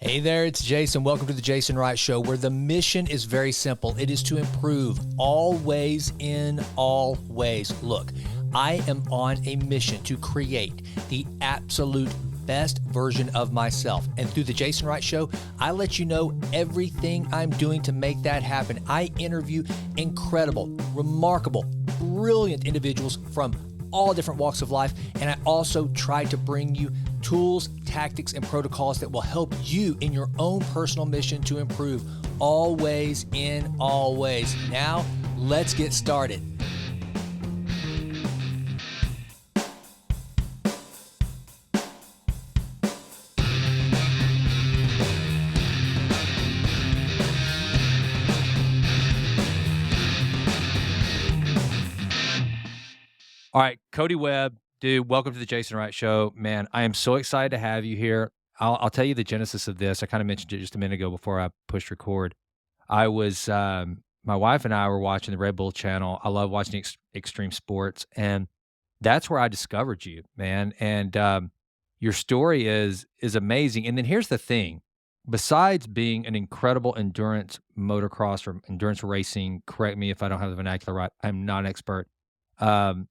Hey there, it's Jason. Welcome to the Jason Wright Show, where the mission is very simple. It is to improve always in all ways. Look, I am on a mission to create the absolute best version of myself. And through the Jason Wright Show, I let you know everything I'm doing to make that happen. I interview incredible, remarkable, brilliant individuals from all different walks of life. And I also try to bring you tools, tactics, and protocols that will help you in your own personal mission to improve always in all ways. Now, let's get started. All right, Cody Webb, dude, welcome to the Jason Wright Show. Man, I am so excited to have you here. I'll tell you the genesis of this. I kind of mentioned it just a minute ago before I pushed record. I was, my wife and I were watching the Red Bull channel. I love watching extreme sports, and that's where I discovered you, man. And your story is amazing. And then here's the thing: besides being an incredible endurance motocross or endurance racing, correct me if I don't have the vernacular right. I'm not an expert. Um,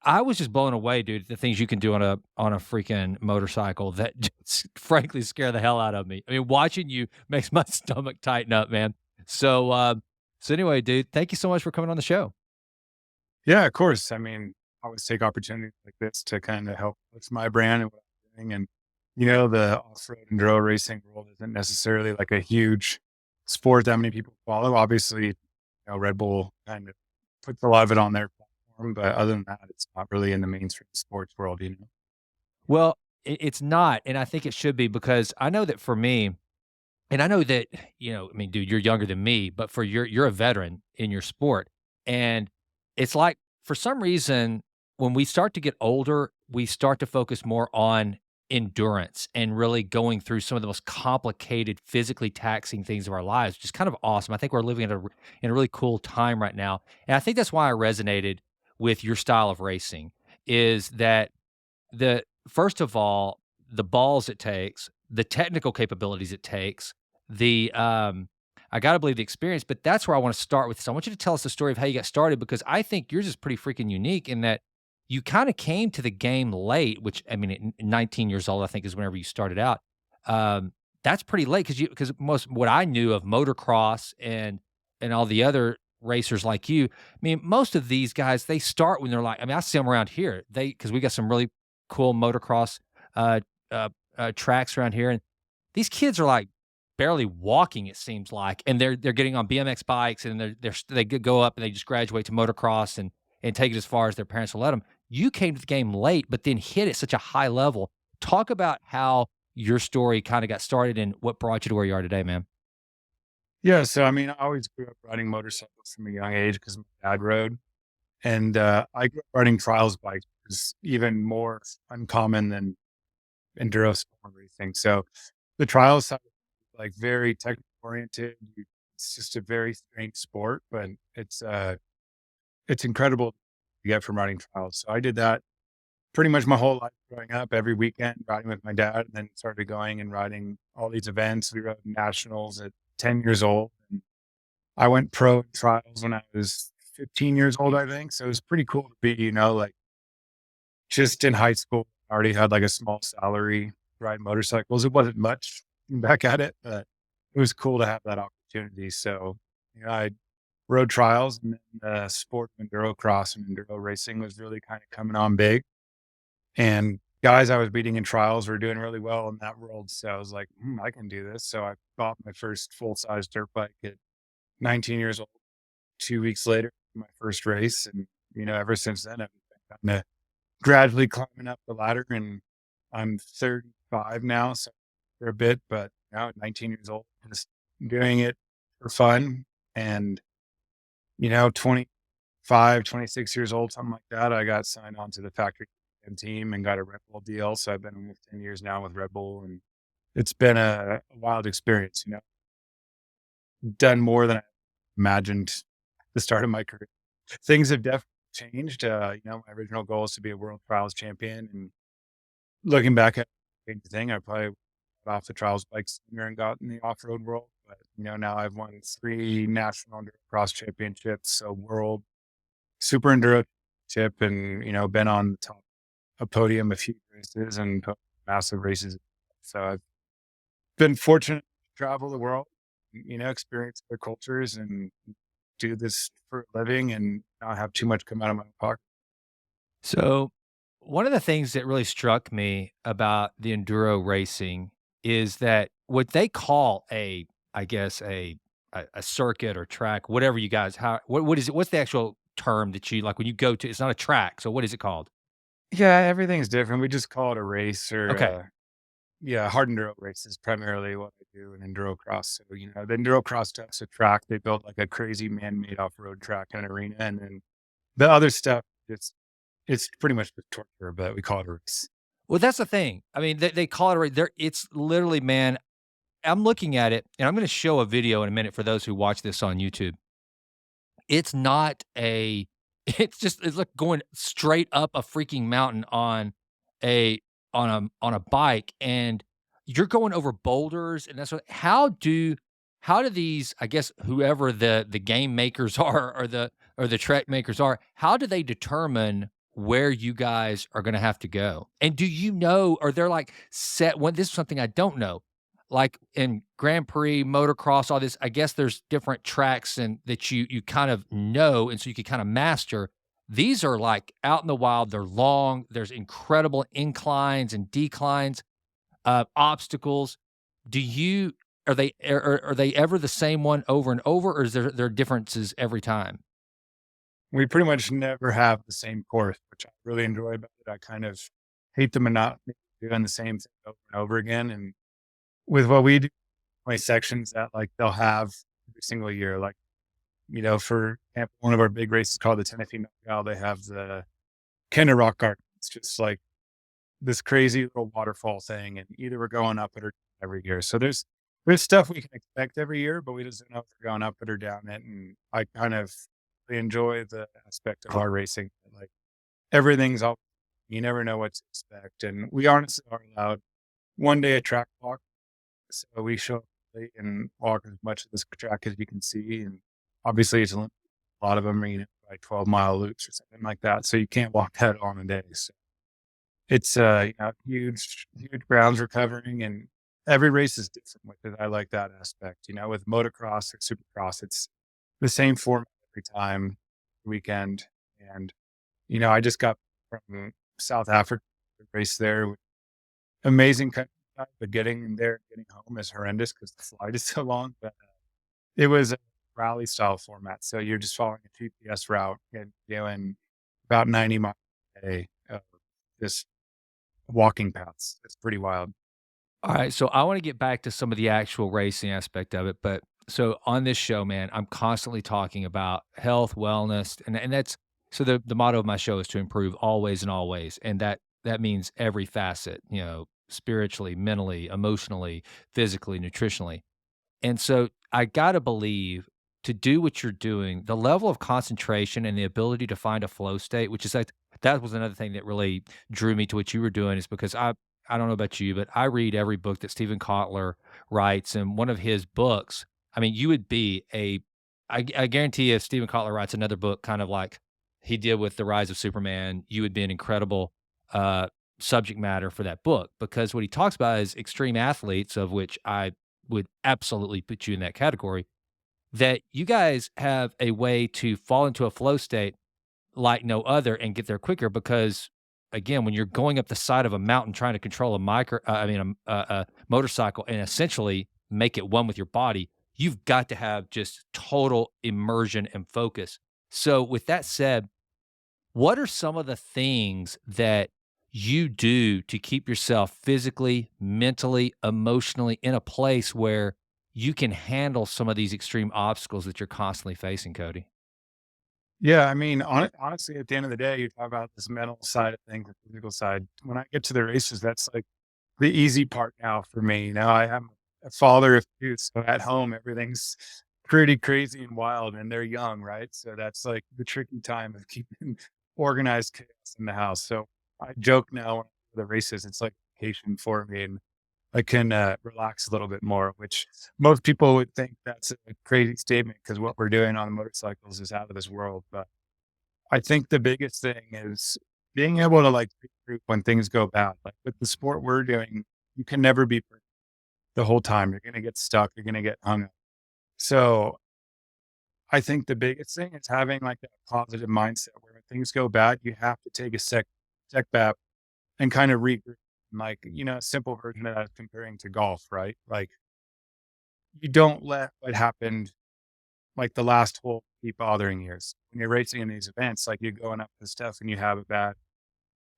I was just blown away, dude, the things you can do on a freaking motorcycle that just frankly scare the hell out of me. I mean, watching you makes my stomach tighten up, man. So anyway, dude, thank you so much for coming on the show. Yeah, of course. I mean, I always take opportunities like this to kind of help push my brand and what I'm doing. And, the off-road enduro racing world isn't necessarily like a huge sport that many people follow. Obviously, Red Bull kind of puts a lot of it on their platform, but other than that, it's not really in the mainstream sports world. Well, it's not, and I think it should be because I know that for me, and I know that, I mean, dude, you're younger than me, but for you're a veteran in your sport. And it's like for some reason, when we start to get older, we start to focus more on endurance and really going through some of the most complicated, physically taxing things of our lives, which is kind of awesome. I think we're living in a really cool time right now. And I think that's why I resonated with your style of racing, is that the first of all, the balls it takes, the technical capabilities it takes, I gotta believe the experience, but that's where I wanna start with this. I want you to tell us the story of how you got started, because I think yours is pretty freaking unique in that you kinda came to the game late, which, I mean, at 19 years old, I think is whenever you started out. That's pretty late because most what I knew of motocross and all the other racers like you, I mean, most of these guys, they start when they're like, I mean, I see them around here. Because we got some really cool motocross uh, tracks around here, and these kids are like barely walking. It seems like, and they're getting on BMX bikes, and they go up and they just graduate to motocross and take it as far as their parents will let them. You came to the game late, but then hit at such a high level. Talk about how your story kind of got started and what brought you to where you are today, man. Yeah. So, I mean, I always grew up riding motorcycles from a young age because my dad rode. And I grew up riding trials bikes, which is even more uncommon than enduro sport racing. So the trials side, like very technical oriented. It's just a very strange sport, but it's incredible to get from riding trials. So I did that pretty much my whole life growing up, every weekend riding with my dad, and then started going and riding all these events. We rode nationals at 10 years old. And I went pro in trials when I was 15 years old, I think. So it was pretty cool to be, like just in high school, I already had like a small salary riding motorcycles. It wasn't much back at it, but it was cool to have that opportunity. So, I rode trials, and then the sport of enduro cross and enduro racing was really kind of coming on big. And guys I was beating in trials were doing really well in that world. So I was like, I can do this. So I bought my first full size dirt bike at 19 years old. 2 weeks later, my first race. And, ever since then, I've been kind of gradually climbing up the ladder, and I'm 35 now. So for a bit, but now at 19 years old, just doing it for fun. And, 25, 26 years old, something like that, I got signed on to the factory team and got a Red Bull deal. So I've been almost 10 years now with Red Bull, and it's been a wild experience, done more than I imagined at the start of my career. Things have definitely changed. My original goal is to be a world trials champion. And looking back at the thing, I probably off the trials bike sooner and got in the off-road world. But, now I've won 3 national enduro cross championships, so world super enduro chip and, been on the top a podium a few races and massive races. So I've been fortunate to travel the world, experience their cultures and do this for a living and not have too much come out of my pocket. So, one of the things that really struck me about the enduro racing is that what they call I guess, a circuit or track, whatever you guys, what is it? What's the actual term that you like when you go to? It's not a track, so what is it called? Yeah, everything's different. We just call it a race or, Okay. yeah, hard enduro race is primarily what I do in enduro cross. So, the enduro cross stuff's a track. They built like a crazy man-made off-road track and arena, and then the other stuff, it's pretty much just torture, but we call it a race. Well, that's the thing. I mean, they call it a there. It's literally, man. I'm looking at it, and I'm going to show a video in a minute for those who watch this on YouTube. It's not a it's like going straight up a freaking mountain a on a bike, and you're going over boulders, and that's what how do these, I guess, whoever the game makers are or the track makers are, how do they determine where you guys are gonna have to go? And do you know, are there like set one, this is something I don't know, like in Grand Prix, motocross, all this, I guess there's different tracks and that you kind of know, and so you can kind of master. These are like out in the wild, they're long, there's incredible inclines and declines, obstacles. Do you are they ever the same one over and over, or is there differences every time? We pretty much never have the same course, which I really enjoy about it. I kind of hate the monotony of doing the same thing over and over again. And with what we do, my sections that like they'll have every single year, like, for example, one of our big races called the Tennessee Knockout, they have the Kinder Rock Garden. It's just like this crazy little waterfall thing, and either we're going up it or every year. So there's stuff we can expect every year, but we just don't know if we're going up it or down it. And I kind of really enjoy the aspect of our racing. Like everything's all you never know what to expect. And we honestly are allowed one day a track walk. So we show up late and walk as much of this track as you can see. And obviously it's a lot of them are, like 12-mile loops or something like that. So you can't walk that on a day. So it's, huge grounds we're covering, and every race is different with it. I like that aspect. With motocross or supercross, it's the same format every time, weekend. And, I just got from South Africa, to race there. Amazing countryside, but getting there and getting home is horrendous because the flight is so long. But it was a rally style format. So you're just following a GPS route and doing about 90 miles a day of just walking paths. It's pretty wild. All right, so I want to get back to some of the actual racing aspect of it, but so on this show, man, I'm constantly talking about health, wellness, and that's so the motto of my show is to improve always and always, and that means every facet, spiritually, mentally, emotionally, physically, nutritionally. And so I gotta believe to do what you're doing, the level of concentration and the ability to find a flow state, which is like that was another thing that really drew me to what you were doing, is because I don't know about you, but I read every book that Stephen Kotler writes, and one of his books, I mean, you would be I guarantee if Stephen Kotler writes another book, kind of like he did with The Rise of Superman, you would be an incredible uh, subject matter for that book, because what he talks about is extreme athletes, of which I would absolutely put you in that category, that you guys have a way to fall into a flow state like no other and get there quicker because, again, when you're going up the side of a mountain trying to control a a motorcycle and essentially make it one with your body, you've got to have just total immersion and focus. So with that said, what are some of the things that you do to keep yourself physically, mentally, emotionally in a place where you can handle some of these extreme obstacles that you're constantly facing, Cody? Yeah, I mean, honestly, at the end of the day, you talk about this mental side of things, the physical side. When I get to the races, that's like the easy part now for me. I am a father of two, so at home everything's pretty crazy and wild, and they're young, right? So that's like the tricky time of keeping organized chaos in the house. So I joke now when I go to the races, it's like vacation for me, I can relax a little bit more, which most people would think that's a crazy statement because what we're doing on motorcycles is out of this world. But I think the biggest thing is being able to like regroup when things go bad. Like with the sport we're doing, you can never be perfect the whole time. You're going to get stuck. You're going to get hung up. So I think the biggest thing is having like that positive mindset where when things go bad, you have to take a step back and kind of regroup. Like, a simple version of that is comparing to golf, right? Like you don't let what happened like the last hole keep bothering you. When you're racing in these events, like you're going up to stuff and you have a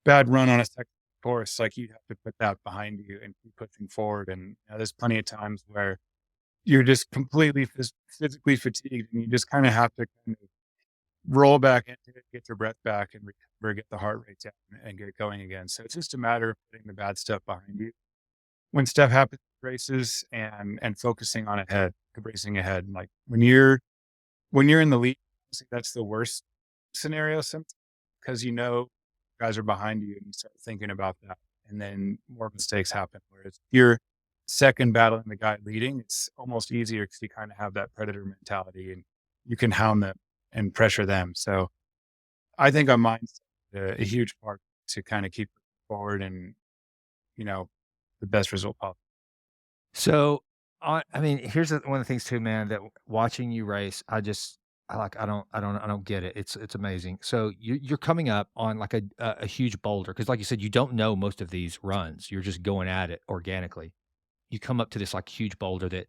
bad run on a second course, like you have to put that behind you and keep pushing forward. And there's plenty of times where you're just completely physically fatigued and you just kind of have to kind of roll back into it, get your breath back and recover, get the heart rate down and get going again. So it's just a matter of putting the bad stuff behind you when stuff happens in races and focusing on ahead, racing ahead. Like when you're in the lead, honestly, that's the worst scenario sometimes because guys are behind you and you start thinking about that, and then more mistakes happen. Whereas if you're second battling the guy leading, it's almost easier because you kind of have that predator mentality and you can hound them and pressure them. So I think our mindset is a huge part to kind of keep forward and you know the best result possible. So, I mean, here's one of the things too, man, that watching you race, I don't get it. It's amazing. So you're coming up on like a huge boulder because, like you said, you don't know most of these runs. You're just going at it organically. You come up to this like huge boulder that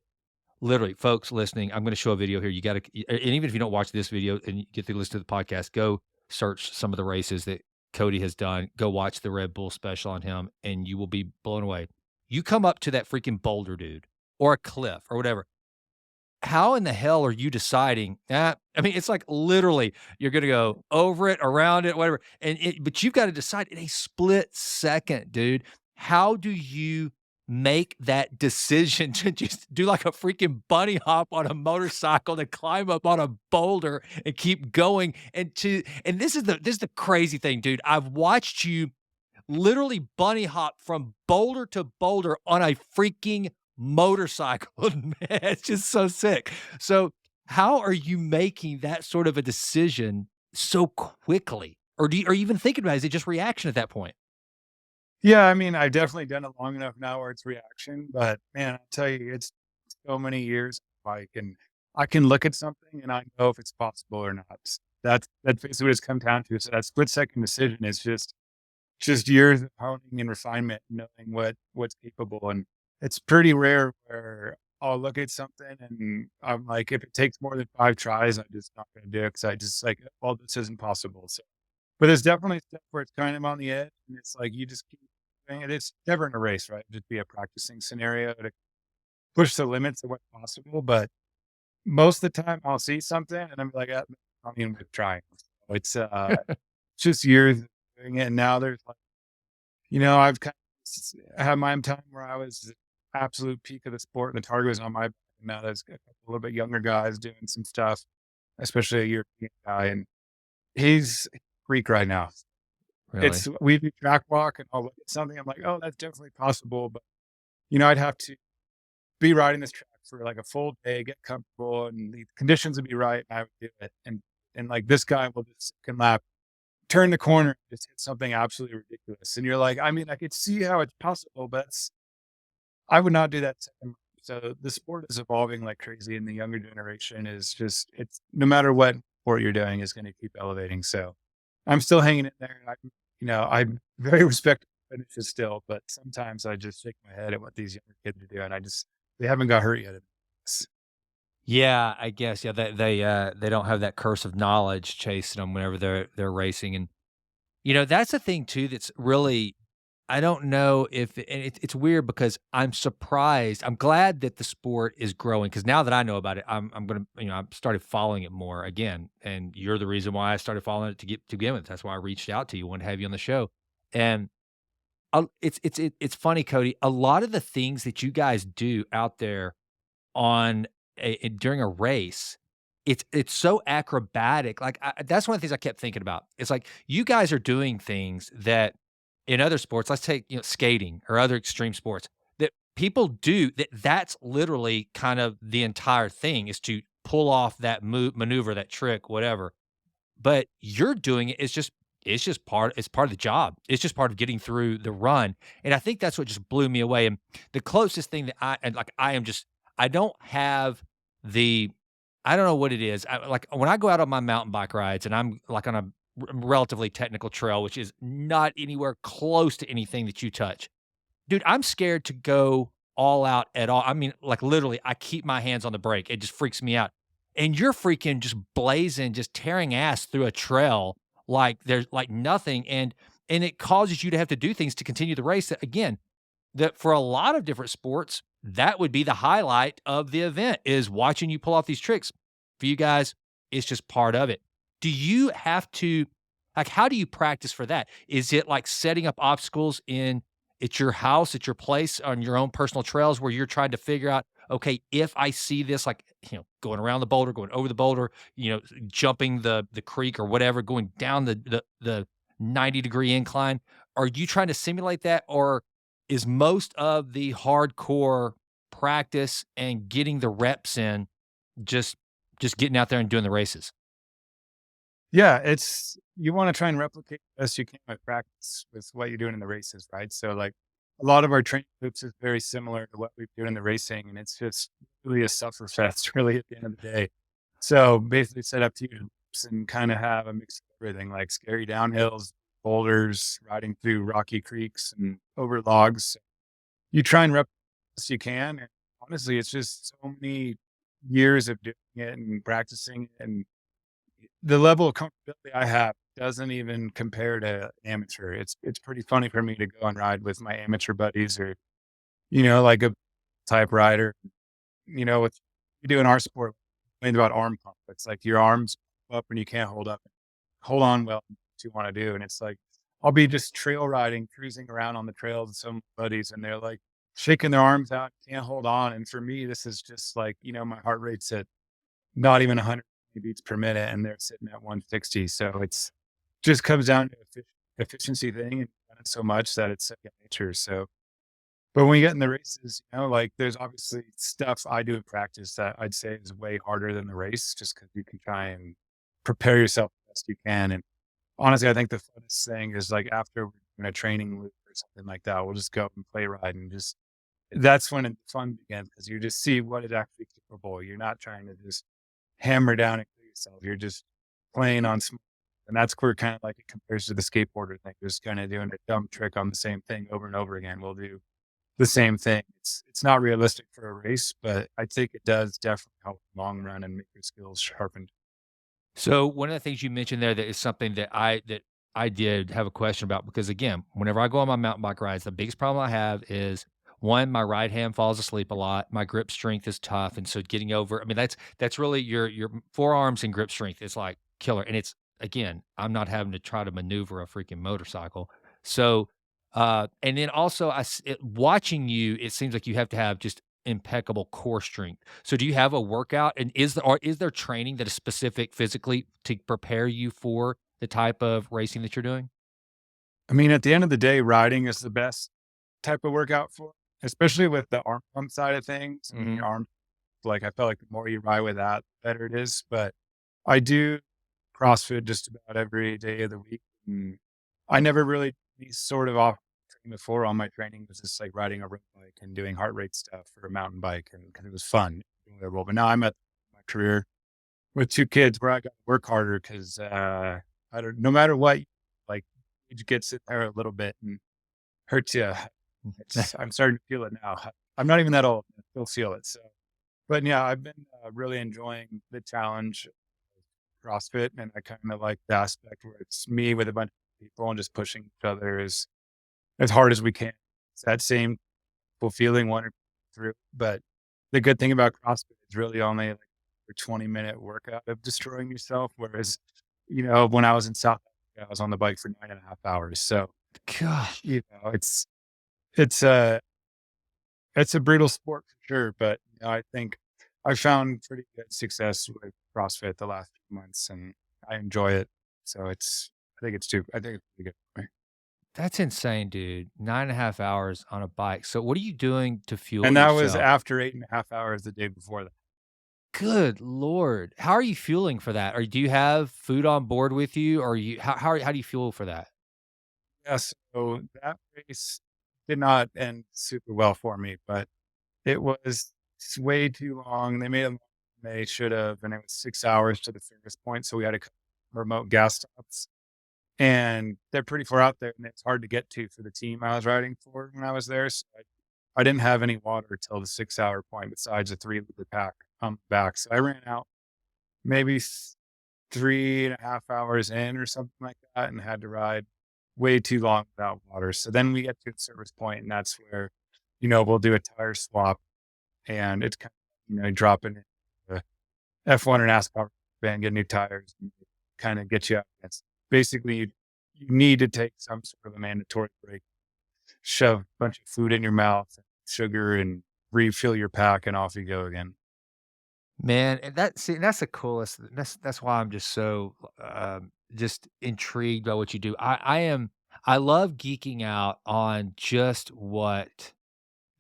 literally, folks listening, I'm going to show a video here. You got to, and even if you don't watch this video and you get to listen to the podcast, go search some of the races that Cody has done. Go watch the Red Bull special on him, and you will be blown away. You come up to that freaking boulder, dude, or a cliff or whatever. How in the hell are you deciding that? I mean, it's like literally you're gonna go over it, around it, whatever, but you've got to decide in a split second, dude. How do you make that decision to just do like a freaking bunny hop on a motorcycle to climb up on a boulder and keep going? And this is the crazy thing, dude. I've watched you literally bunny hop from boulder to boulder on a freaking motorcycle. Man, it's just so sick. So, how are you making that sort of a decision so quickly? Or are you even thinking about it? Is it just reaction at that point? Yeah, I mean, I've definitely done it long enough now where it's reaction, but man, I'll tell you, it's so many years like, and I can look at something and I know if it's possible or not. That's basically what it's come down to. So that split second decision is just years of honing and refinement, knowing what's capable. And it's pretty rare where I'll look at something and I'm like, if it takes more than 5 tries, I'm just not going to do it because I just like, well, this isn't possible. So, but there's definitely stuff where it's kind of on the edge, and it's like you just keep doing it. It's never in a race, right? Just be a practicing scenario to push the limits of what's possible. But most of the time, I'll see something and I'm like, I'm even trying. It's just years of doing it, and now there's like I've kind of had my time where I was the absolute peak of the sport and the target was on my back. And now there's a couple a little bit younger guys doing some stuff, especially a European guy, and he's a freak right now. Really? We do track walk and I'll look at something, I'm like, "Oh, that's definitely possible," but, I'd have to be riding this track for, like, a full day, get comfortable, and the conditions would be right, and I would do it, and, like, this guy will just second lap, turn the corner, and just hit something absolutely ridiculous, and you're like, I mean, I could see how it's possible, but I would not do that second lap. So, the sport is evolving like crazy, and the younger generation is just it's no matter what sport you're doing is gonna keep elevating, so I'm still hanging in there, and I'm very respectful of finishes still, but sometimes I just shake my head at what these younger kids are doing. They haven't got hurt yet. Yeah, I guess. Yeah, they don't have that curse of knowledge chasing them whenever they're racing, and that's the thing too. That's really I don't know if it's weird because I'm surprised. I'm glad that the sport is growing because now that I know about it, I'm gonna I've started following it more again, and you're the reason why I started following it to begin with. That's why I reached out to you, wanted to have you on the show, and it's funny, Cody. A lot of the things that you guys do out there on during a race, it's so acrobatic. Like that's one of the things I kept thinking about. It's like you guys are doing things that in other sports, let's take skating or other extreme sports that people do that. That's literally kind of the entire thing is to pull off that maneuver, that trick, whatever. But you're doing it, it's part of the job. It's just part of getting through the run, and I think that's what just blew me away, and the closest thing that I am just I don't have the I don't know what it is. Like, when I go out on my mountain bike rides and I'm, like, on a relatively technical trail, which is not anywhere close to anything that you touch. Dude, I'm scared to go all out at all. I mean, like, literally, I keep my hands on the brake. It just freaks me out. And you're freaking just blazing, just tearing ass through a trail like there's like nothing, and it causes you to have to do things to continue the race that, again, that for a lot of different sports, that would be the highlight of the event is watching you pull off these tricks. For you guys, it's just part of it. Do you have to like, how do you practice for that? Is it like setting up obstacles in at your house, at your place, on your own personal trails where you're trying to figure out, okay, if I see this, like, going around the boulder, going over the boulder, jumping the creek or whatever, going down the 90-degree incline, are you trying to simulate that, or is most of the hardcore practice and getting the reps in just getting out there and doing the races? Yeah, it's you wanna try and replicate the best you can with practice with what you're doing in the races, right? So, like, a lot of our training loops is very similar to what we do in the racing, and it's just really a suffer fest, really, at the end of the day. So, basically set up 2 loops and kinda have a mix of everything, like scary downhills, boulders, riding through rocky creeks and over logs. You try and rep as you can, and honestly, it's just so many years of doing it and practicing, and the level of comfortability I have doesn't even compare to amateur. It's pretty funny for me to go and ride with my amateur buddies or, like a type rider. What you do in our sport, complained about arm pump. It's like your arms up and you can't hold on well what you want to do. And it's like I'll be just trail riding, cruising around on the trails with some buddies, and they're like shaking their arms out, can't hold on. And for me, this is just like, my heart rate's at not even 100 beats per minute, and they're sitting at 160. So it's just comes down to efficiency thing, and done it so much that it's second nature. So, but when you get in the races, like there's obviously stuff I do in practice that I'd say is way harder than the race, just because you can try and prepare yourself the best you can. And honestly, I think the funnest thing is like after we're doing a training loop or something like that, we'll just go and play ride and just that's when the fun begins because you just see what is actually capable. You're not trying to just hammer down and kill yourself. You're just playing on small, and that's where kind of like it compares to the skateboarder thing, just kind of doing a dumb trick on the same thing over and over again. We'll do the same thing. It's not realistic for a race, but I think it does definitely help in the long run and make your skills sharpened. So one of the things you mentioned there that is something that I did have a question about because, again, whenever I go on my mountain bike rides, the biggest problem I have is one, my right hand falls asleep a lot. My grip strength is tough, and so getting over. I mean, that's really your forearms and grip strength is like killer. And it's, again, I'm not having to try to maneuver a freaking motorcycle. So, and then also watching you, it seems like you have to have just impeccable core strength. So do you have a workout, and is there training that is specific physically to prepare you for the type of racing that you're doing? I mean, at the end of the day, riding is the best type of workout for, especially with the arm pump side of things. I mean, Mhm. your arm, like I feel like the more you ride with that, the better it is. But I do CrossFit just about every day of the week. And I never really did any sort of off training before. All my training was just like riding a road bike and doing heart rate stuff for a mountain bike, and because it was fun. But now I'm at my career with 2 kids where I got to work harder because I don't. No matter what, like age gets in there a little bit and hurts you. I'm starting to feel it now. I'm not even that old. I still feel it. So, but yeah, I've been really enjoying the challenge CrossFit, and I kind of like the aspect where it's me with a bunch of people and just pushing each other as hard as we can. It's that same fulfilling one through. But the good thing about CrossFit is really only like a 20-minute workout of destroying yourself. Whereas, when I was in South Africa, I was on the bike for 9.5 hours. So, God. it's a it's a brutal sport for sure. But I think I found pretty good success with CrossFit the last few months, and I enjoy it. So I think it's pretty good for me. That's insane, dude. 9.5 hours on a bike. So what are you doing to fuel And that was yourself? after 8.5 hours the day before that. Good lord. How are you fueling for that? Or do you have food on board with you? Or you how do you fuel for that? Yeah, so that race did not end super well for me, but it was way too long. They made it longer than they should have, and it was 6 hours to the furthest point, so we had to cut remote gas stops, and they're pretty far out there, and it's hard to get to for the team I was riding for when I was there, so I didn't have any water till the 6-hour point besides a 3-liter pack on the back, so I ran out maybe 3.5 hours in or something like that and had to ride way too long without water. So then we get to the service point, and that's where, we'll do a tire swap and it's kind of, dropping in the F1 and NASCAR and get new tires and kind of get you out. It's basically you need to take some sort of a mandatory break, shove a bunch of food in your mouth, sugar, and refill your pack, and off you go again. Man, and that's the coolest. That's why I'm just so just intrigued by what you do. I love geeking out on just what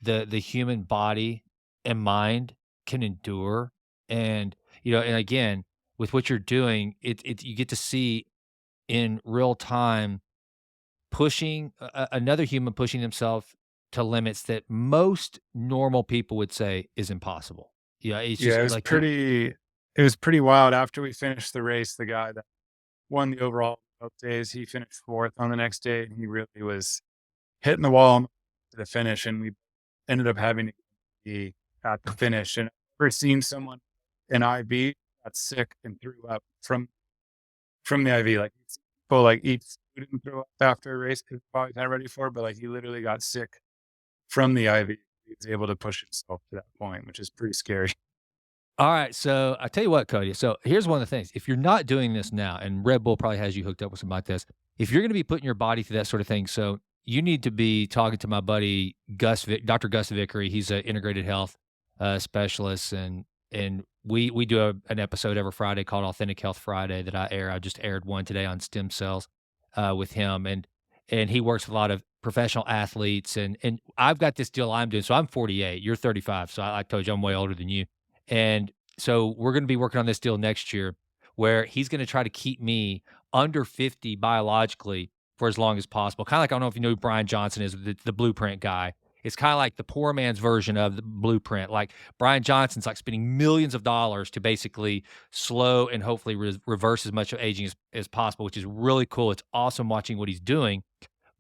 the human body and mind can endure. And and again, with what you're doing, it you get to see in real time pushing another human pushing themselves to limits that most normal people would say is impossible. Yeah, it's Yeah, just like it was pretty wild. After we finished the race, the guy that won the overall both days, he finished 4th on the next day, and he really was hitting the wall to the finish, and we ended up having to be at the finish. And I've never seen someone in IB got sick and threw up from the IV. Like, people, like, eat food and throw up after a race because their body's not ready for it, but, like, he literally got sick from the IV. He was able to push himself to that point, which is pretty scary. all right, so I tell you what, Cody. So here's one of the things: if you're not doing this now, and Red Bull probably has you hooked up with something like this, if you're going to be putting your body through that sort of thing, so you need to be talking to my buddy Dr. Gus Vickery. He's an integrated health specialist, and we do an episode every Friday called Authentic Health Friday that I air. I just aired one today on stem cells with him, and he works with a lot of professional athletes, and I've got this deal I'm doing. So I'm 48, you're 35, so I told you I'm way older than you. And so we're going to be working on this deal next year where he's going to try to keep me under 50 biologically for as long as possible. Kind of like, I don't know if you know who Brian Johnson is, the blueprint guy. It's kind of like the poor man's version of the blueprint. Like Brian Johnson's like spending millions of dollars to basically slow and hopefully reverse as much of aging as possible, which is really cool. It's awesome watching what he's doing.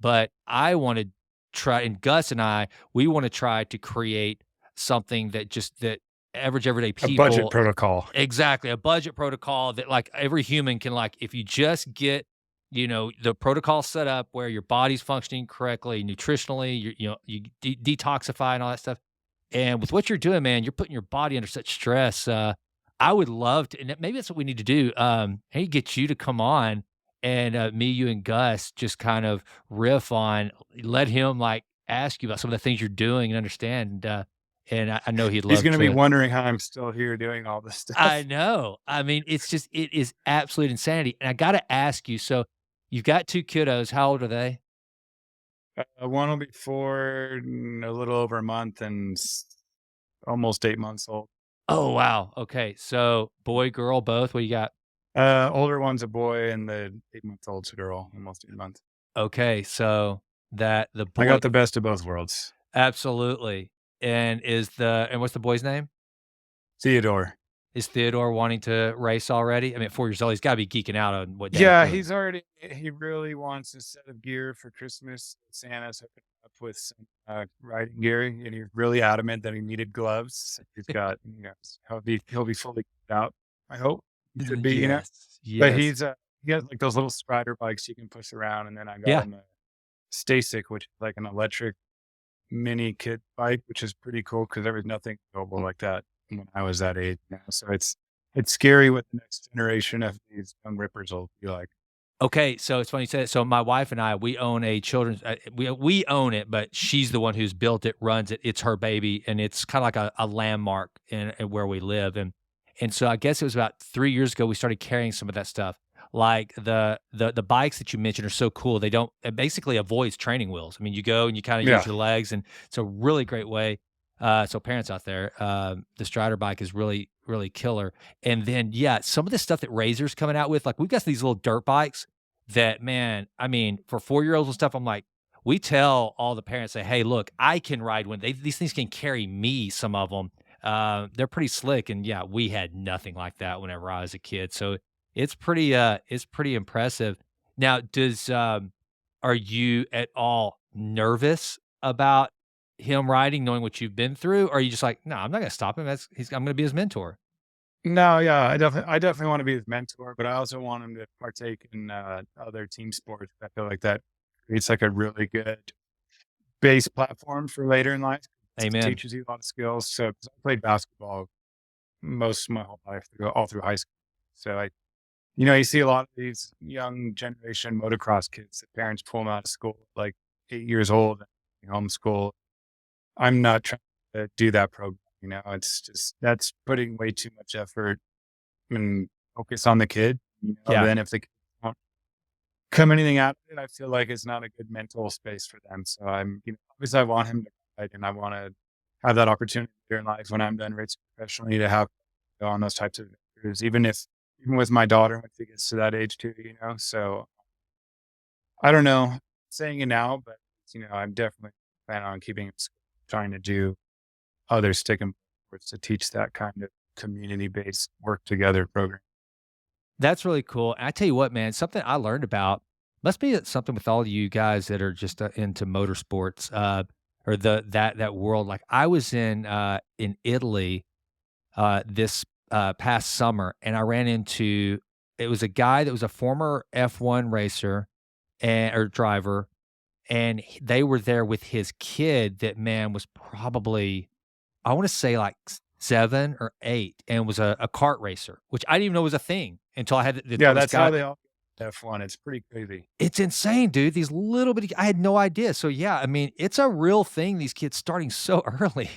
But I want to try, and Gus and we want to try to create something that average everyday A budget people. protocol. Exactly, a budget protocol that, like, every human can, like, if you just get, the protocol set up where your body's functioning correctly, nutritionally, you detoxify and all that stuff. And with what you're doing, man, you're putting your body under such stress. I would love to, and maybe that's what we need to do. Hey, get you to come on, and me, you, and Gus just kind of riff on, let him like ask you about some of the things you're doing and understand. And I know he'd He's love gonna be to. wondering how I'm still here doing all this I stuff. know. I mean, it is absolute insanity. And I got to ask you, so you've got two kiddos. How old are they? One will be 4 in a little over a month and almost 8 months old. Oh, wow. Okay. So boy, girl, both. What do you got? Older one's a boy, and the 8-month-old's a girl, almost 8 months. Okay. So that the I boy, got the best of both worlds. absolutely. And what's the boy's name? Theodore. Is Theodore wanting to race already? I mean, at 4 years old, he's got to be geeking out on what dad's Yeah, doing. he really wants a set of gear for Christmas. Santa's hooking him up with some riding gear, and he's really adamant that he needed gloves. He's got, he'll be fully kitted out. I hope he should be. Yes. But Yes. he has like those little Strider bikes you can push around, and then I got Yeah. him a Stasic, which is like an electric mini kid bike, which is pretty cool because there was nothing available like that when I was that age. So it's scary what the next generation of these young rippers will be like. Okay, so it's funny you said it. So my wife and I, we own a children's. We own it, but she's the one who's built it, runs it. It's her baby, and it's kind of like a landmark in where we live. And so I guess it was about 3 years ago we started carrying some of that stuff. like the bikes that you mentioned are so cool. They don't it basically avoids training wheels. I mean, you go and you kind of use Yeah. your legs, and it's a really great way. So parents out there, the Strider bike is really, really killer. And then, yeah, some of the stuff that Razor's coming out with, like we've got these little dirt bikes that, man, I mean, for 4-year-olds and stuff, I'm like, we tell all the parents, say, hey, look, I can ride one. These things can carry me, some of them. They're pretty slick. And yeah, we had nothing like that whenever I was a kid. So it's pretty impressive. Now, are you at all nervous about him riding, knowing what you've been through? Or are you just like, "No, I'm not gonna stop him. I'm gonna be his mentor." No, yeah, I definitely wanna be his mentor, but I also want him to partake in, other team sports. I feel like that creates, like, a really good base platform for later in life. It Amen. teaches you a lot of skills. So 'cause I played basketball most of my whole life, all through high school. So you see a lot of these young generation motocross kids that parents pull them out of school at, like, 8 years old and homeschool. I'm not trying to do that program, it's just that's putting way too much effort and focus on the kid, Yeah. then if the kid don't come anything out of it, I feel like it's not a good mental space for them. So obviously I want him to ride and I wanna have that opportunity later in life when I'm done racing professionally to have go on those types of adventures, even with my daughter when she gets to that age too. So I don't know, saying it now, but I'm definitely planning on keeping it trying to do other stick and boards to teach that kind of community-based work together program. That's really cool. And I tell you what, man, something I learned about must be something with all of you guys that are just into motorsports, or that world. Like I was in Italy this past summer, and I ran into it was a guy that was a former F1 racer and or driver, and they were there with his kid. That man was probably I wanna say, like, 7 or 8 and was a kart racer, which I didn't even know was a thing until I had to Yeah, tell this that's how guy. they all F1, it's pretty crazy. It's insane, dude, these little bitty I had no idea. So, yeah, I mean, it's a real thing, these kids starting so early.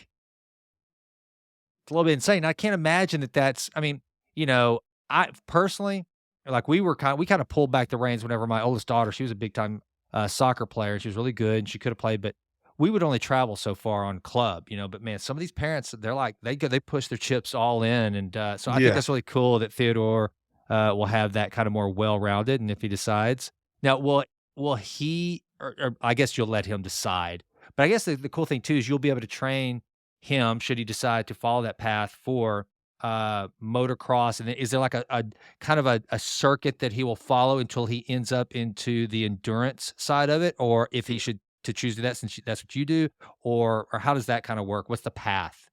It's a little bit insane. I can't imagine that that's I mean, you know, I personally, like, we kinda pulled back the reins whenever my oldest daughter she was a big time, soccer player, she was really good, and she coulda played, but we would only travel so far on club, but, man, some of these parents, they're like, they push their chips all in, and, so I think Yeah. that's really cool that Theodore, will have that kinda more well-rounded, and if he decides now, will he or I guess you'll let him decide, but I guess the cool thing too is you'll be able to train him should he decide to follow that path for motocross, and then is there like a kind of a circuit that he will follow until he ends up into the endurance side of it, or if he should to choose to do that since that's what you do, or how does that kind of work? What's the path?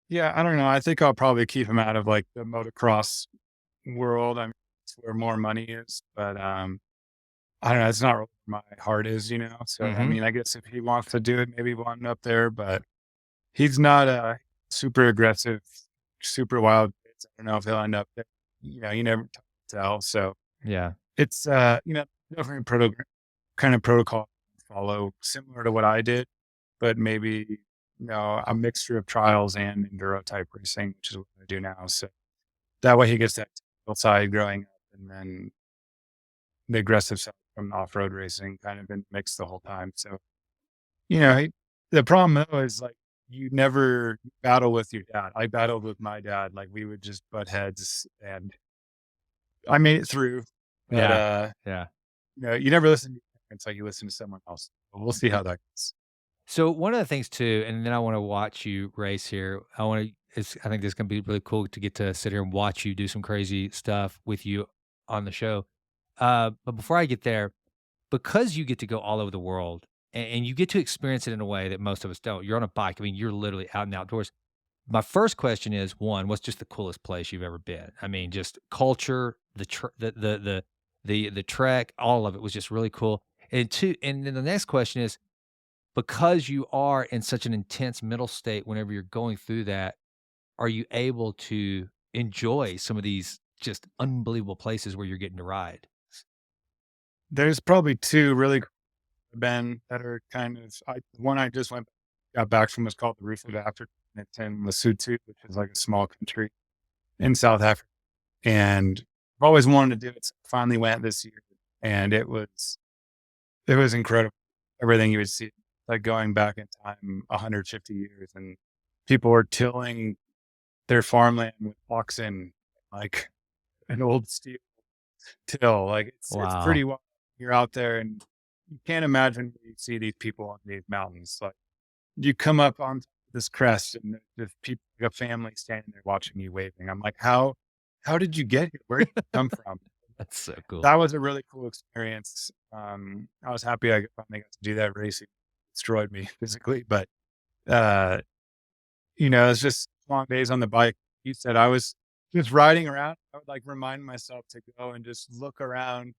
Yeah, I don't know, I think I'll probably keep him out of, like, the motocross world. I mean, it's where more money is, but, I don't know, it's not where my heart is. So, I Hmm. mean, I guess if he wants to do it, maybe we'll end up there, but he's not a super aggressive, super wild kid. I don't know if he'll end up there. You never tell. So Yeah. it's definitely kind of protocol to follow, similar to what I did, but maybe a mixture of trials and enduro type racing, which is what I do now. So that way he gets that technical side growing up, and then the aggressive side from off road racing kind of been mixed the whole time. So the problem though is like you never battle with your dad. I battled with my dad. Like we would just butt heads, and I made it through. But Yeah. Yeah. you never listen to your parents like you listen to someone else. But we'll see how that goes. So one of the things too, and then I want to watch you race here. I think this is gonna be really cool to get to sit here and watch you do some crazy stuff with you on the show. But before I get there, because you get to go all over the world and you get to experience it in a way that most of us don't. You're on a bike. I mean, you're literally out in the outdoors. My first question is one, what's just the coolest place you've ever been? I mean, just culture, the trek, all of it was just really cool. And two, and then the next question is because you are in such an intense mental state whenever you're going through that, are you able to enjoy some of these just unbelievable places where you're getting to ride? There's probably two really cool Ben that are kind of one I just got back from was called the Roof of Africa. And it's in Lesotho, which is like a small country in South Africa. And I've always wanted to do it. So I finally went this year, and it was incredible. Everything you would see, like going back in time 150 years, and people were tilling their farmland with oxen, like an old steel till. Like it's Wow. pretty wild. You're out there, and you can't imagine where you see these people on these mountains. Like you come up on this crest, and there's people, like a family standing there watching you waving. I'm like, how did you get here? Where did you come from? That's so cool. That was a really cool experience. I was happy I finally got to do that race. It destroyed me physically, but uh, it's just long days on the bike. You said I was just riding around. I would like remind myself to go and just look around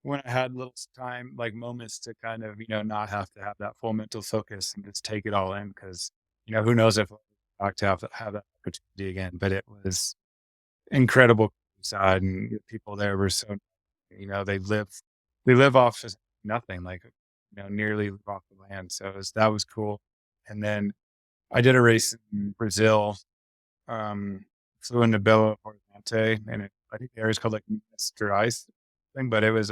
when I had little time, like moments to kind of, not have to have that full mental focus and just take it all in. Cause, who knows if I'll be back to have that opportunity again. But it was incredible side, and the people there were so, they live off as nothing, like, nearly live off the land. So that was cool. And then I did a race in Brazil, flew into Belo Horizonte, and I think the area is called like Minas Gerais thing, but it was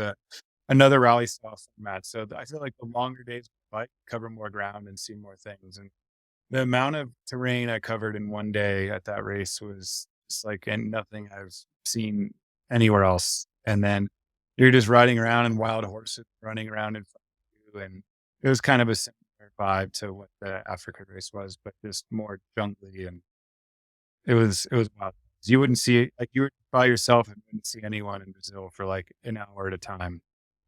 another rally style format. So I feel like the longer days on the bike cover more ground and see more things. And the amount of terrain I covered in one day at that race was just like and nothing I've seen anywhere else. And then you're just riding around and wild horses running around in front of you. And it was kind of a similar vibe to what the Africa race was, but just more jungly, and it was wild. You wouldn't see it like you were by yourself and wouldn't see anyone in Brazil for like an hour at a time.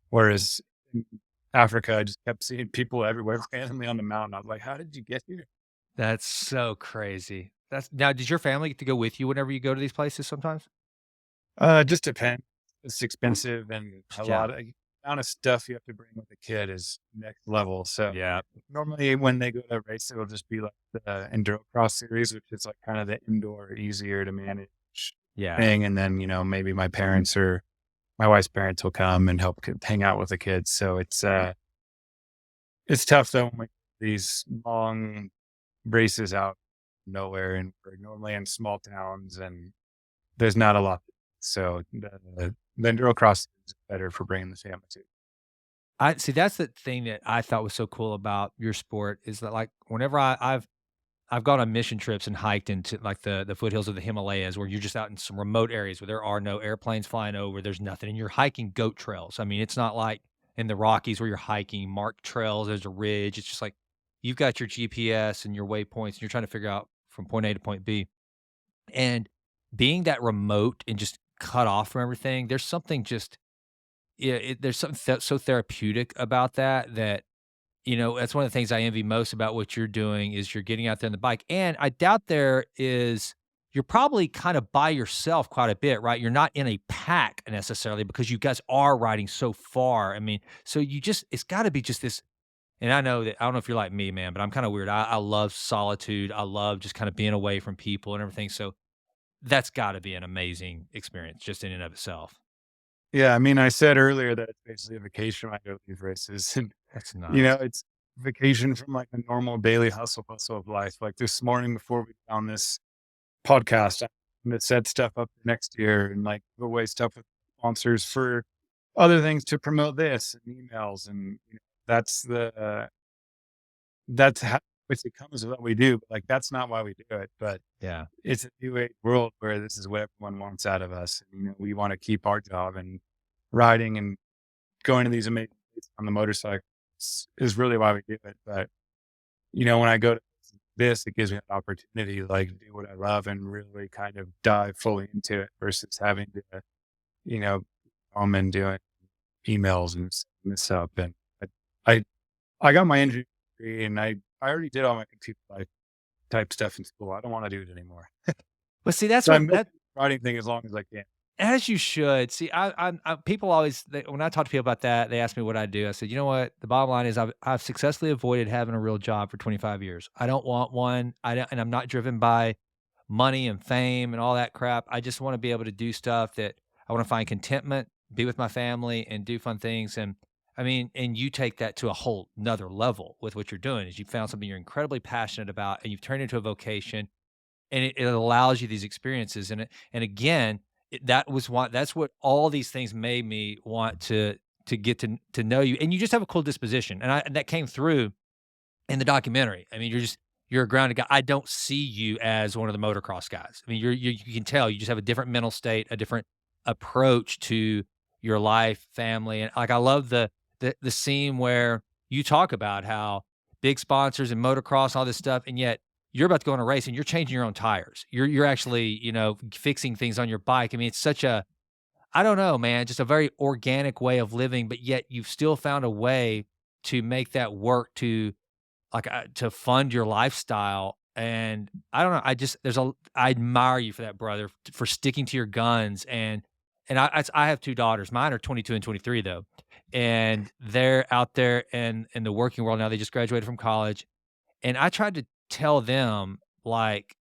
Whereas in Africa, I just kept seeing people everywhere randomly on the mountain. I was like, how did you get here? That's so crazy. That's now, does your family get to go with you whenever you go to these places sometimes? It just depends. It's expensive, and a Yeah. lot of amount of stuff you have to bring with a kid is next level. So Yeah. normally when they go to a race, it'll just be like the Enduro Cross series, which is like kind of the indoor, easier to manage Yeah. thing. And then, maybe my parents or my wife's parents will come and help hang out with the kids. So it's tough though when these long races out nowhere, and we're normally in small towns, and there's not a lot. So the enduro cross is better for bringing the family too. I see, that's the thing that I thought was so cool about your sport is that, like, whenever I've gone on mission trips and hiked into, like, the foothills of the Himalayas where you're just out in some remote areas where there are no airplanes flying over, there's nothing, and you're hiking goat trails. I mean, it's not like in the Rockies where you're hiking marked trails, there's a ridge, it's just like you've got your GPS and your waypoints, and you're trying to figure out from point A to point B, and being that remote and just cut off from everything, there's something just yeah, there's something so therapeutic about that that that's one of the things I envy most about what you're doing is you're getting out there on the bike. And I doubt you're probably kind of by yourself quite a bit, right? You're not in a pack necessarily because you guys are riding so far. I mean, so it's got to be just this. And I know that I don't know if you're like me, man, but I'm kind of weird. I love solitude. I love just kind of being away from people and everything. So that's got to be an amazing experience just in and of itself. Yeah, I mean, I said earlier that it's basically a vacation when I go to these races, and That's nuts. it's vacation from like the normal daily hustle bustle of life. Like this morning before we found this podcast, I'm gonna set stuff up for next year and like give away stuff with sponsors for other things to promote this and emails, and that's that's how it comes with what we do. But like that's not why we do it, but Yeah. it's a new age world where this is what everyone wants out of us. And, we want to keep our job, and riding and going to these amazing places on the motorcycle is really why we do it. But, when I go to this, it gives me an opportunity to like do what I love and really kind of dive fully into it versus having to, you know, home and doing emails and setting this up. And I, I got my engineering degree, and I already did all my computer type stuff in school. I don't want to do it anymore. But see, that's So I'm what milking that the writing thing as long as I can. as you should. See, people always when I talk to people about that, they ask me what I do. I said, you know what? The bottom line is I've successfully avoided having a real job for 25 years. I don't want one. I don't, and I'm not driven by money and fame and all that crap. I just want to be able to do stuff that I want to find contentment, be with my family, and do fun things. And I mean, and you take that to a whole nother level with what you're doing. Is you found something you're incredibly passionate about, and you've turned it into a vocation, and it allows you these experiences. And again, that was why that's what all these things made me want to get to know you, and you just have a cool disposition, and that came through in the documentary. I mean, you're a grounded guy. I don't see you as one of the motocross guys. I mean, you can tell you just have a different mental state, a different approach to your life, family, and like I love the scene where you talk about how big sponsors and motocross, all this stuff, and yet you're about to go on a race and you're changing your own tires. You're actually fixing things on your bike. I mean, it's such a I don't know, man, just a very organic way of living, but yet you've still found a way to make that work to fund your lifestyle, and I don't know, I admire you for that, brother, for sticking to your guns, and I have 2 daughters. Mine are 22 and 23 though, and they're out there in the working world now. They just graduated from college, and I tried to tell them, like,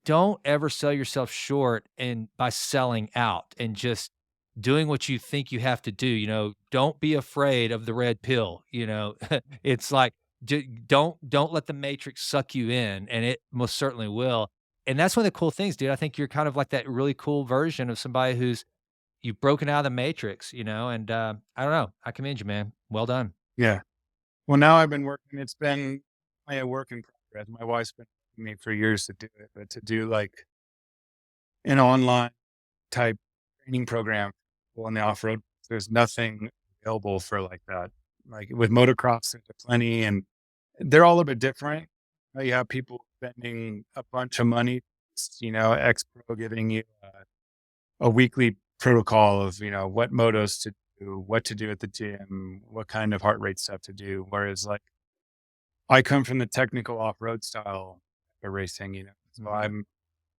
don't ever sell yourself short and by selling out and just doing what you think you have to do, don't be afraid of the red pill, It's like, don't let the matrix suck you in, and it most certainly will. And that's one of the cool things, dude. I think you're kind of like that really cool version of somebody who's you've broken out of the matrix, and, I don't know. I commend you, man. Well done. Yeah. Well, now I've been working, it's been my work in progress. My wife's been with me for years to do it, but to do like an online type training program on the off road, there's nothing available for like that. Like with motocross, there's plenty, and they're all a little bit different. You have people spending a bunch of money, X Pro giving you a weekly protocol of, what motos to do, what to do at the gym, what kind of heart rate stuff to do. Whereas like I come from the technical off-road style of racing, so Mhm.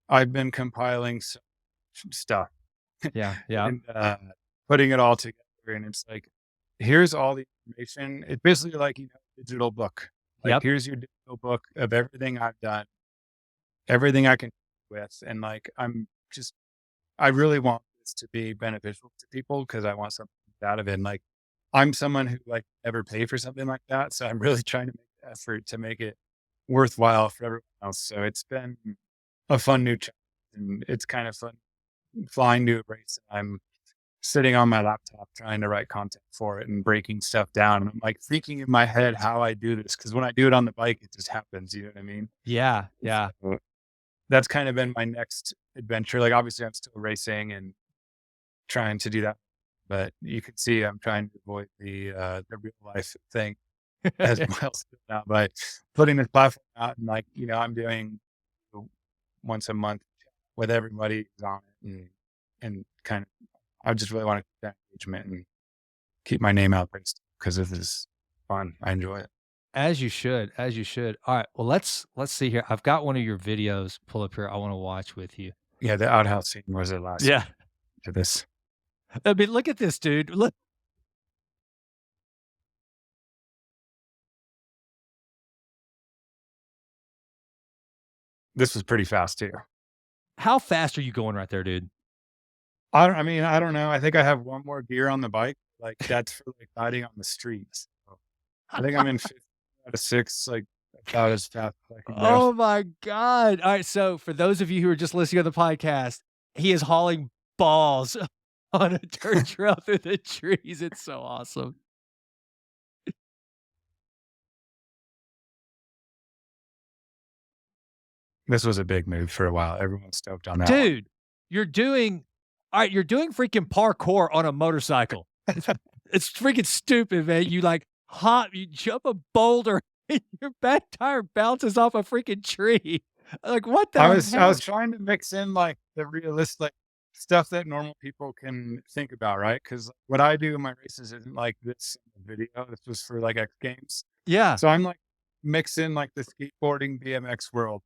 I've been compiling some stuff Yeah, yeah. and putting it all together. And it's like, here's all the information. It's basically like, digital book. Like, Yep. here's your digital book of everything I've done, everything I can do with. And like, I really want this to be beneficial to people because I want something out of it. And like, I'm someone who like never pay for something like that. So I'm really trying to make the effort to make it worthwhile for everyone else. So it's been a fun new challenge, and it's kind of fun flying to a race. I'm sitting on my laptop trying to write content for it and breaking stuff down. And I'm like thinking in my head how I do this. Cause when I do it on the bike, it just happens. You know what I mean? Yeah, yeah. So that's kind of been my next adventure. Like obviously I'm still racing and trying to do that, but you can see I'm trying to avoid the real life thing as well still now by putting this platform out, and like, I'm doing once a month with everybody who's on it, and kind of I just really want to keep that engagement and keep my name out there because this is fun. I enjoy it. As you should, as you should. All right, well, let's see here. I've got one of your videos pull up here I wanna watch with you. Yeah, the outhouse scene was the last Yeah. to this. I mean, look at this, dude. Look This was pretty fast too. how fast are you going right there, dude? I don't know. I think I have one more gear on the bike. Like that's for like riding on the streets. So I think I'm in 5th out of 6, like about as fast as I can go. Oh my god. All right, so for those of you who are just listening to the podcast, he is hauling balls on a dirt trail through the trees. It's so awesome. This was a big move for a while. Everyone's stoked on that one. Dude, you're doing you're doing freaking parkour on a motorcycle. It's freaking stupid, man. You like hop, you jump a boulder, and your back tire bounces off a freaking tree. Like, what I the was I was hell? trying to mix in like the realistic stuff that normal people can think about, right? Because what I do in my races isn't like this video. This was for like X Games. Yeah. So I'm like mixing like the skateboarding BMX world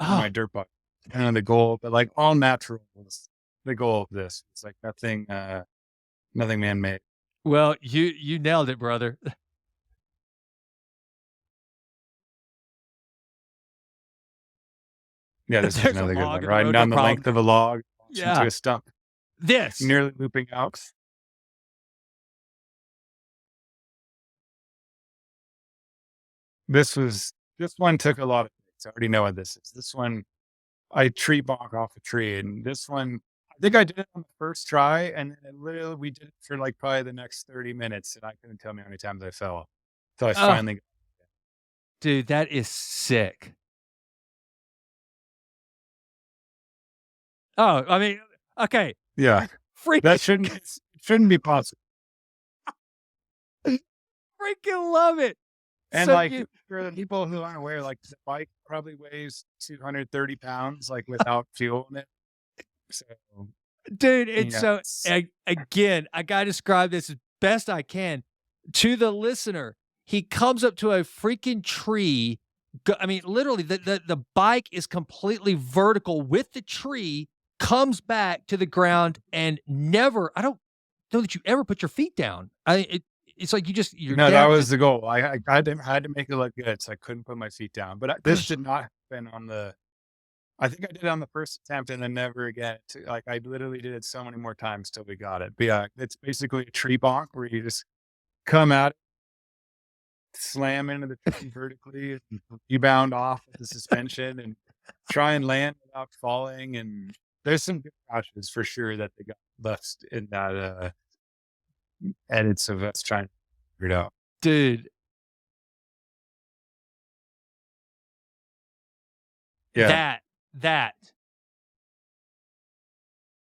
in my Oh, dirt bike. Kind of the goal, but like all natural was the goal of this. It's like nothing man made. well, you nailed it, brother. Yeah, this is There's a another good one. log in the Riding road, no down the problem. length of a log, launching to Yeah. a stump, This. nearly looping out. This one took a lot of takes. I already know what this is. This one I tree bonk off a tree, and this one I I think I did it on the first try, and then literally we did it for, like, probably the next 30 minutes, and I couldn't tell me how many times I fell. So I Oh, finally dude, that is sick. Oh, I mean, okay, yeah, that freaking shouldn't be possible. freaking love it. And, So like, you for the people who aren't aware, like, the bike probably weighs 230 pounds, like, without fuel in it. So, dude, you it's know, so it's again, I gotta describe this as best I can to the listener. He comes up to a freaking tree. I mean, literally, the bike is completely vertical with the tree, comes back to the ground, and never. I don't know that you ever put your feet down. It's like you're no, that down. was the goal. I had to make it look good, so I couldn't put my feet down. But this Gosh, did not happen on the I think I did it on the first attempt and then never again. Like, I literally did it so many more times till we got it. But, yeah, it's basically a tree bonk where you just come out, slam into the tree vertically, and rebound off with the suspension and try and land without falling, and there's some good crashes for sure that they got left in that, edits of us trying to figure it out. dude, Yeah. that that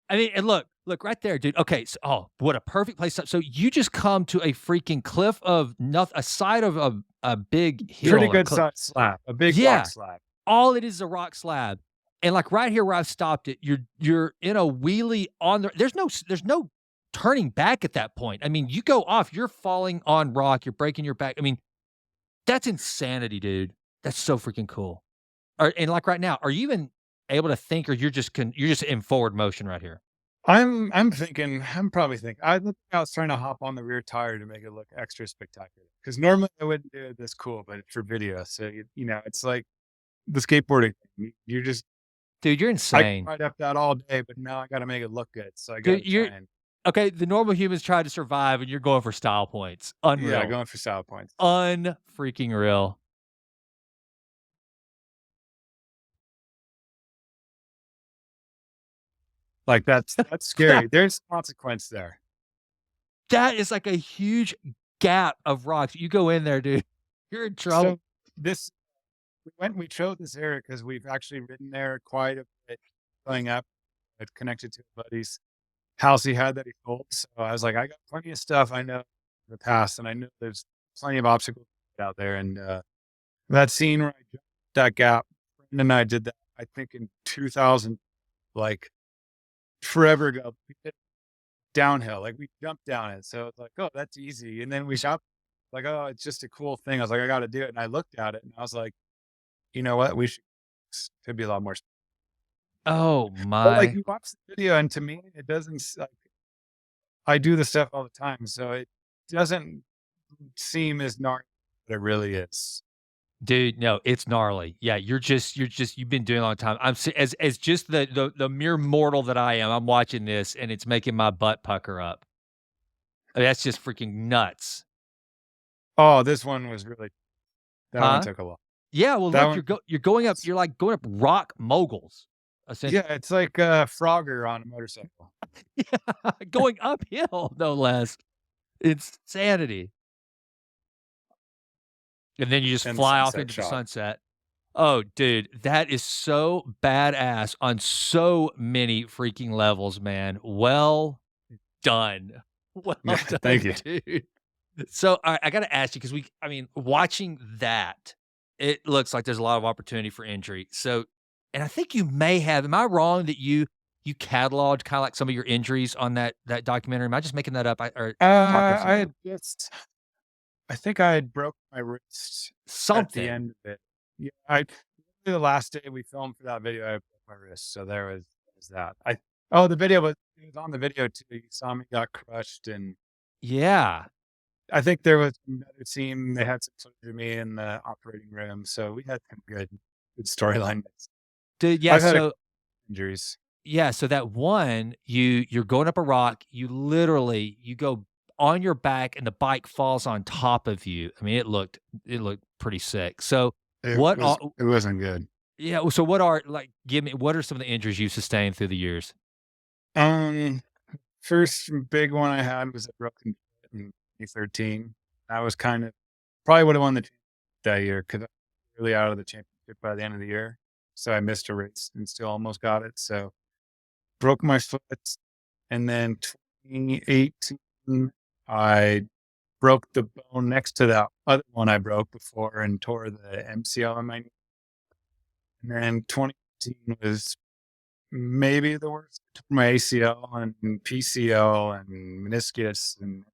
I mean, and look right there, dude. Okay, so oh, what a perfect place. So you just come to a freaking cliff of nothing, a side of a big Pretty hill or good cliff. sized slab, a big rock Yeah, slab. all it is a rock slab, and like right here where I've stopped it, you're in a wheelie on the. There's no turning back at that point. I mean, you go off, you're falling on rock, you're breaking your back. I mean, that's insanity, dude. That's so freaking cool. And like right now, are you even able to think, or you're just in forward motion right here? I'm probably thinking I was trying to hop on the rear tire to make it look extra spectacular. Because normally I wouldn't do it this cool, but it's for video. So it's like the skateboarding thing. You're just Dude, you're I can insane. ride up that all day, but now I gotta make it look good. So I Dude, gotta you're try and okay, the normal humans try to survive, and you're going for style points. yeah, Unreal. going for style points. Unfreaking real. Like that's That scary. There's consequence there. that is like a huge gap of rocks. You go in there, dude, you're in trouble. So this we chose this area because we've actually ridden there quite a bit going up. It connected to a buddy's house he had that he sold. So I was like, I got plenty of stuff I know in the past, and I know there's plenty of obstacles out there. And that scene where I jumped that gap, Brendan and I did that, I think in 2000, like forever ago. We did downhill, like we jumped down it. So it's like, oh, that's easy. And then we shot, like, oh, it's just a cool thing. I was like, I got to do it. And I looked at it and I was like, you know what? We should, could be a lot more. Oh But like my you watch the video, and to me, it doesn't. Like, I do the stuff all the time, so it doesn't seem as gnarly as it really is. dude, no, it's gnarly. Yeah, you've been doing it a long time. As just the mere mortal that I am, I'm watching this, and it's making my butt pucker up. I mean, that's just freaking nuts. Oh, this one was really that one Huh? took a lot. Yeah, well, That look, one, you're going up, you're like going up rock moguls, essentially. yeah, it's like Frogger on a motorcycle Yeah, going uphill, no less. Insanity. And then you just and the fly off sunset into the shot. sunset. Oh, dude, that is so badass on so many freaking levels, man. Well done. Well Yeah, thank done, you. dude. So, I gotta ask you because I mean, watching that, it looks like there's a lot of opportunity for injury. So, and I think you may have. Am I wrong that you cataloged kind of like some of your injuries on that documentary? Am I just making that up? Or talking of I something? had just, I think I had broke my wrist at the Something. end of it. Yeah, the last day we filmed for that video, I broke my wrist, so was that. The video was it was on the video too. You saw me got crushed, and Yeah, I think there was another team. They had some footage of me in the operating room, so we had some good storyline. dude. Yeah. I've had a So injuries. yeah, so that one, you're going up a rock, you literally you go on your back and the bike falls on top of you. I mean, it looked pretty sick. So what are It wasn't good. yeah, so what are like give me what are some of the injuries you sustained through the years? Um, First big one I had was a broken foot in 2013. I was kind of probably would have won the championship that year because I was really out of the championship by the end of the year. So I missed a race and still almost got it. So broke my foot. And then 2018, I broke the bone next to that other one I broke before and tore the MCL in my knee. And then 2018 was maybe the worst. I tore my ACL and PCL and meniscus, and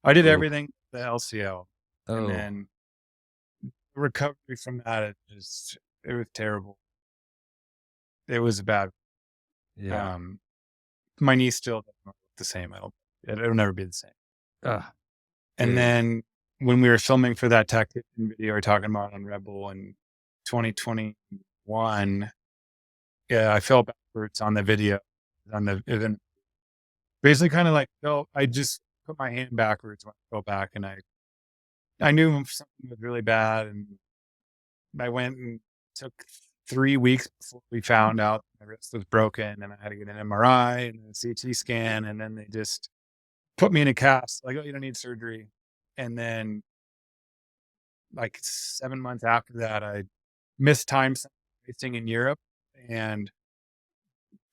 I did Oh, everything but the LCL. And oh, then the recovery from that, it was terrible. It was bad. yeah. Um, my knee still doesn't look the same. It'll never be the same. Ah, And dude. then when we were filming for that tactician video we're talking about on Rebel in 2021, yeah, I fell backwards on the video on the event. Basically, kind of like felt I just put my hand backwards when I fell back, and I knew something was really bad, and I went and took 3 weeks before we found out my wrist was broken, and I had to get an MRI and a CT scan, and then they just put me in a cast. Like, oh, you don't need surgery, and then like 7 months after that, I missed time racing in Europe and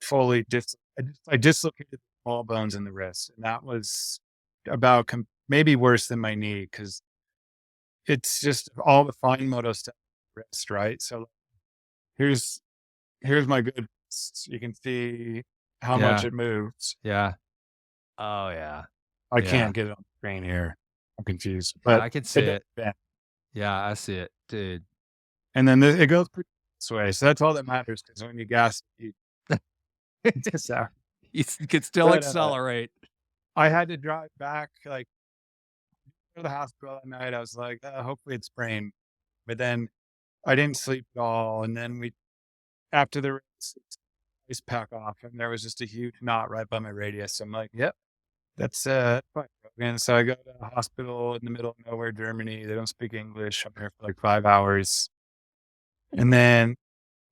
fully I dislocated the small bones in the wrist, and that was about maybe worse than my knee because it's just all the fine motor stuff in the wrist, right? So here's here's my good wrist. You can see how much Yeah, it moves. yeah. Oh, yeah, I yeah. can't get it on the screen here. I'm confused, Yeah, but I can see it does it. bend. Yeah, I see it, dude. And then it goes pretty this way. So that's all that matters because when you gas, you just You can still but accelerate. I had to drive back, like, to the hospital that night. I was like, hopefully it's sprained. But then I didn't sleep at all. And then after the race, ice pack off, and there was just a huge knot right by my radius. So I'm like, yep, that's fine. And so I go to a hospital in the middle of nowhere, Germany. They don't speak English. I'm here for like 5 hours. And then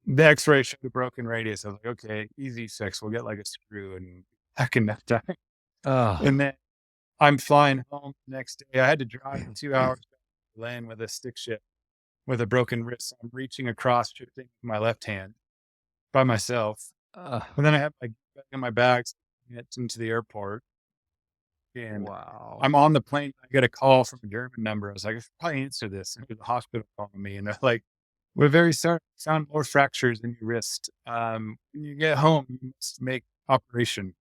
the x-ray showed the broken radius. I was like, okay, easy fix. We'll get like a screw and back in that time. Oh, And then I'm flying home the next day. I had to drive 2 hours back to Berlin with a stick shift with a broken wrist. So I'm reaching across, shifting with my left hand by myself. uh, And then I have my bag in my bags, get into the airport, and wow. I'm on the plane. I get a call from a German number. I was like, I should probably answer this. And it was the hospital calling me, and they're like, "We're very sorry. We found more fractures in your wrist. When you get home, you must make operation,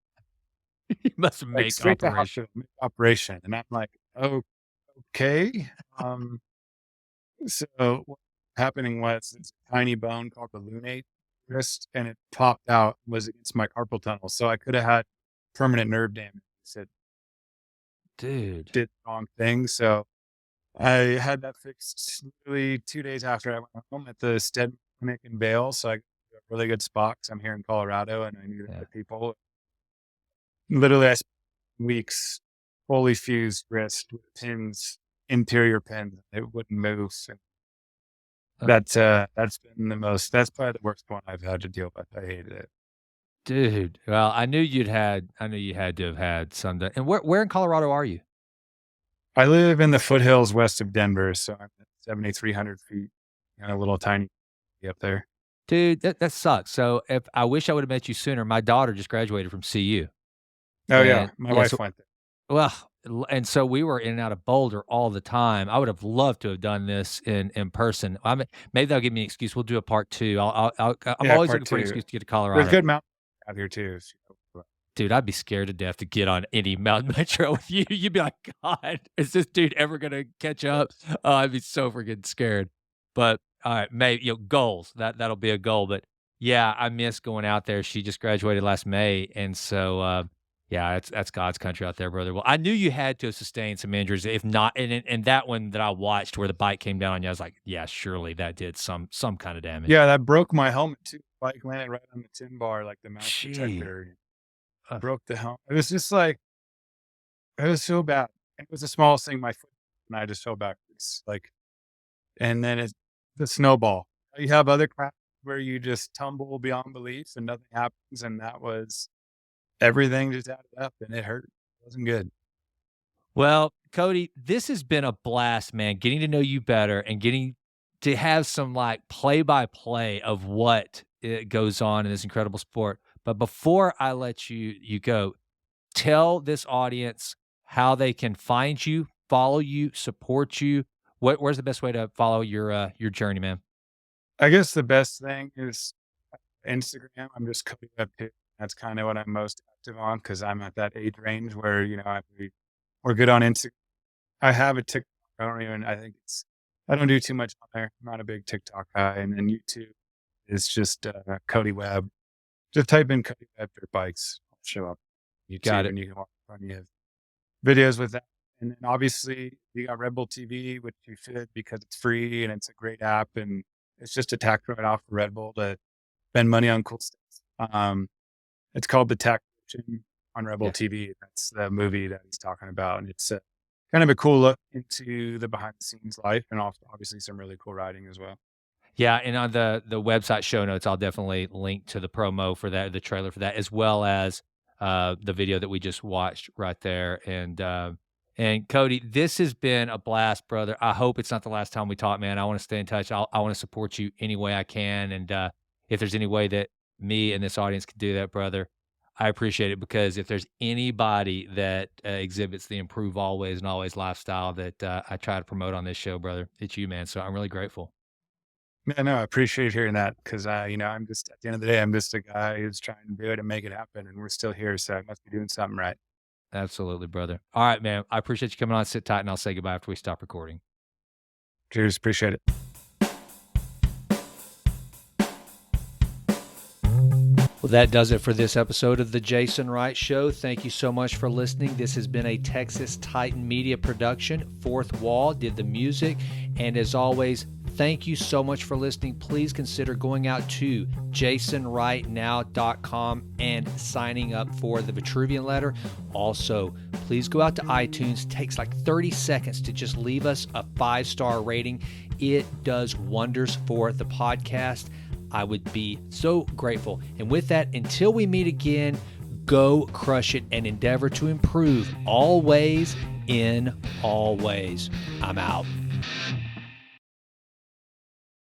You must like make straight to operation. hospital, make operation." And I'm like, "Oh, okay." Um, so what happening was this tiny bone called the lunate wrist, and it popped out was against my carpal tunnel. So I could have had permanent nerve damage. It Dude. did the wrong thing. So I had that fixed literally 2 days after I went home at the Stead Clinic in Vail. So I got a really good spot because I'm here in Colorado and I knew Yeah. the people. Literally, I spent weeks fully fused wrist with pins, interior pins. It wouldn't move. So Uh, that's been that's probably the worst one I've had to deal with. I hated it. dude, well, I knew you had to have had some da and where in Colorado are you? I live in the foothills west of Denver, so I'm at 7,300 feet, kind of little tiny up there. Dude, that sucks. So, if I wish I would've met you sooner. My daughter just graduated from CU, Oh yeah, and my yeah, wife so went there. well, and so we were in and out of Boulder all the time. I would have loved to have done this in person. I mean, maybe that'll give me an excuse. We'll do a part 2. I'm Yeah, always part looking for an two. excuse to get to There's Colorado. good mountains out here too. So, Dude, I'd be scared to death to get on any mountain metro with you. You'd be like, "God, is this dude ever gonna catch up?" Oh, I'd be so freaking scared. But, alright, goals. That'll be a goal, but, yeah, I miss going out there. She just graduated last May, and so, yeah, that's God's country out there, brother. Well, I knew you had to have sustained some injuries, if not and that one that I watched where the bike came down on you, I was like, "Yeah, surely that did some kinda damage." yeah, that broke my helmet too. Bike landed right on the tin bar, like the mount Gee. protector. Uh, Broke the helmet. It was just like it was so bad. It was the smallest thing. My foot and I just fell backwards. Like, and then it's the snowball. You have other crap where you just tumble beyond belief and nothing happens, and that was everything just added up and it hurt. It wasn't good. Well, Cody, this has been a blast, man, getting to know you better and getting to have some like play by play of what goes on in this incredible sport. But before I let you go, tell this audience how they can find you, follow you, support you. Where's the best way to follow your journey, man? I guess the best thing is Instagram. I'm just Cody Webb too. That's kind of what I'm most active on because I'm at that age range where, we're good on Instagram. I have a TikTok. I think I don't do too much on there. I'm not a big TikTok guy. And then YouTube is just Cody Webb. Just type in Cody Webb dirt bikes. I'll show up on Got YouTube it. and you can watch plenty of videos with that. And then obviously you got Red Bull TV, which you should because it's free and it's a great app and it's just a tax write off for Red Bull to spend money on cool stuff. It's called The Tax Version on Red Bull Yeah. TV. That's the movie that he's talking about. And it's kind of a cool look into the behind the scenes life and also obviously some really cool riding as well. Yeah, and on the website show notes, I'll definitely link to the promo for that, the trailer for that, as well as the video that we just watched right there. And Cody, this has been a blast, brother. I hope it's not the last time we talk, man. I want to stay in touch. I want to support you any way I can, and if there's any way that me and this audience can do that, brother, I appreciate it because if there's anybody that exhibits the improve always and always lifestyle that I try to promote on this show, brother, it's you, man. So I'm really grateful. Yeah, no, I appreciate hearing that because I'm just at the end of the day, I'm just a guy who's trying to do it and make it happen, and we're still here, so I must be doing something right. Absolutely, brother. All right, man. I appreciate you coming on. Sit tight, and I'll say goodbye after we stop recording. Cheers, appreciate it. Well, that does it for this episode of the Jason Wright Show. Thank you so much for listening. This has been a Texas Titan Media production. Fourth Wall did the music. And as always, thank you so much for listening. Please consider going out to jasonwrightnow.com and signing up for the Vitruvian letter. Also, please go out to iTunes. It takes like 30 seconds to just leave us a 5-star rating. It does wonders for the podcast. I would be so grateful. And with that, until we meet again, go crush it and endeavor to improve always in all ways. I'm out.